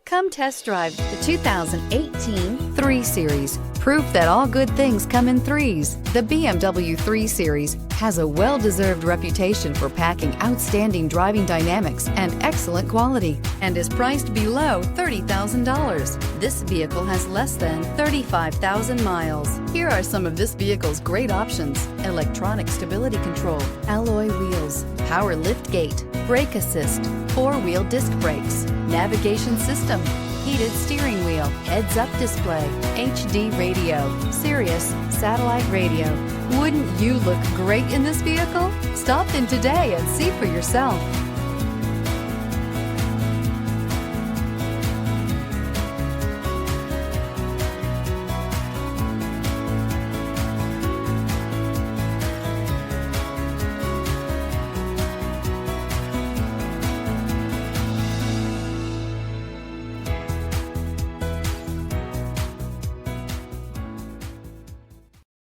Come test drive the 2018 3 Series. Proof that all good things come in threes. The BMW 3 Series has a well-deserved reputation for packing outstanding driving dynamics and excellent quality, and is priced below $30,000. This vehicle has less than 35,000 miles. Here are some of this vehicle's great options: electronic stability control, alloy wheels, power lift gate, brake assist, 4-wheel disc brakes, navigation system, heated steering wheel, heads-up display, HD radio, Sirius satellite radio. Wouldn't you look great in this vehicle? Stop in today and see for yourself.